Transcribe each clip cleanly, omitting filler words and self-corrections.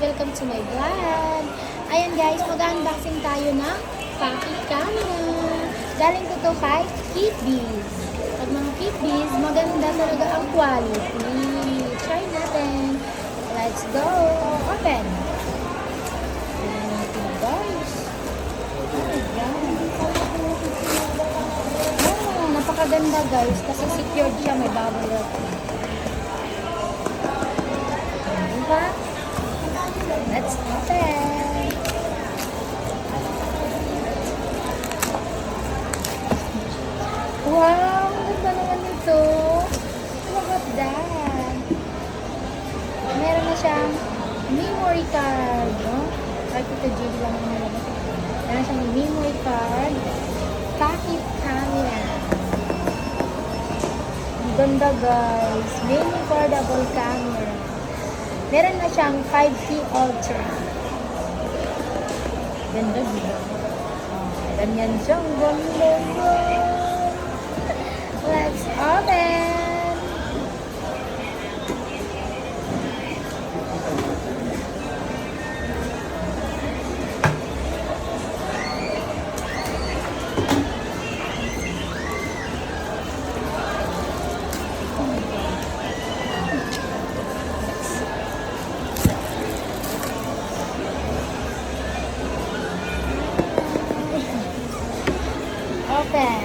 Welcome to my vlog! Ayan guys, mag-unboxing tayo ng pocket camera. Galing ko to kay Kitbees. Pag mga Kitbees, maganda talaga ang quality. Try natin. Let's go! Open! Ayan natin guys. Oh my God! Oh, napakaganda guys kasi secured siya, may bubble wrap. Let's open. Wow, ang ganda naman nito. Look at that. Meron na siyang memory card, no? Kahit ito GB lang ang nilabas. Meron siyang memory card. Pocket camera. Ang ganda guys. Mini foldable camera. Meron na siyang 5P Ultra. Ganda diba? Ganyan siyang ganda. Let's open! Open.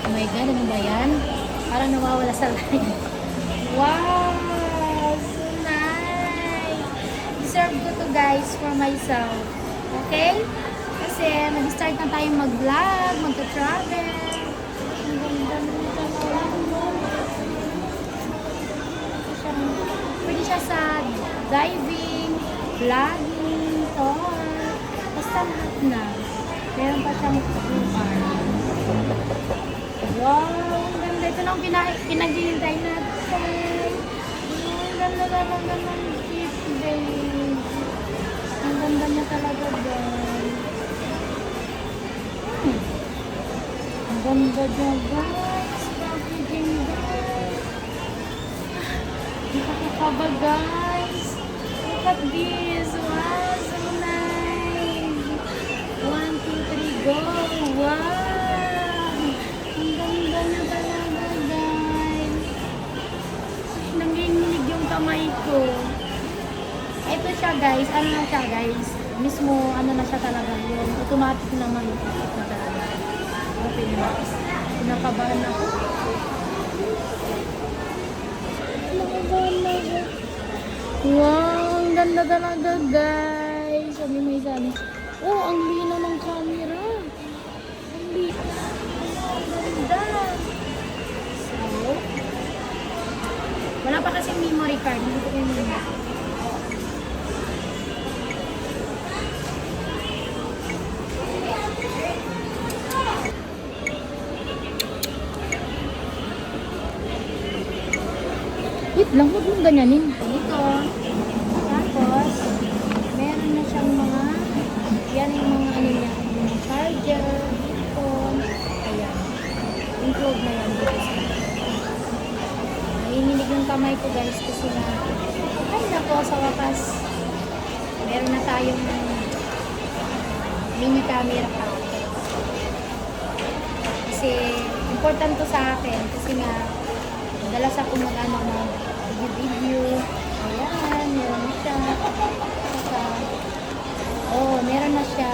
Oh my God, ano ba yan? Parang nawawala sa line. Wow! So nice! Deserve ko to guys for myself. Okay? Kasi mag-start na tayong mag-vlog, mag-travel. Pwede siya sa diving, vlogging, tour, basta lahat na. Meron pa siyang VR. Wow, ang ganda. Ito lang pinaghihintay natin. Ang ganda ng gift, babe. Ang ganda niya talaga, guys. Ang ganda niya, guys. Packaging, guys. Nakakakaba, guys. Look at this. Wow, so nice. 1, 2, 3, go. Wow. Ang ganda niya talaga, guys. Nanginginig yung kamay ko. Ito siya, guys. Ano na siya, guys? Mismo, ano na siya talaga. Yung automatic naman. Ito talaga. Okay na. Pinakabahan ako. Wow, ang ganda talaga guys. Sabi mo isa niya. Oh, ang linaw ng camera. Ang linaw. Ang ganda. So, wala pa kasi memory card. Hindi ko yung memory. Wait lang, huwag mong ganyanin. Ito. Tapos, meron na siyang mga, yan yung mga ano niya, yung charger, phone, ayan. Include na yan dito sa nanginginig yung kamay ko guys kasi na, ay nako, sa wakas, meron na tayong mini camera pa. Kasi, important to sa akin kasi nga, madalas ako mag-ano ng video. Ayan, meron na siya. Oh, meron na siya.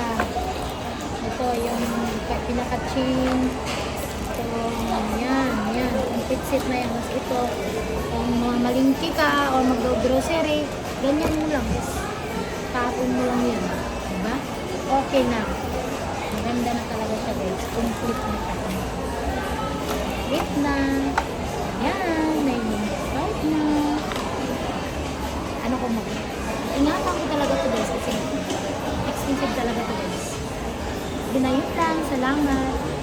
Ito, yung pinaka-chain. Ito, yan. Ang fixit na yan. Mas ito, kung malingki ka o mag-grocery, ganyan mo lang. Just tapon mo lang yan. Diba? Okay na. Maganda na talaga siya guys. Complete na siya. Complete na. Yan, may right na. Ano ko ingatan ko talaga to guys kasi expensive talaga to guys. Ginayot lang, salamat.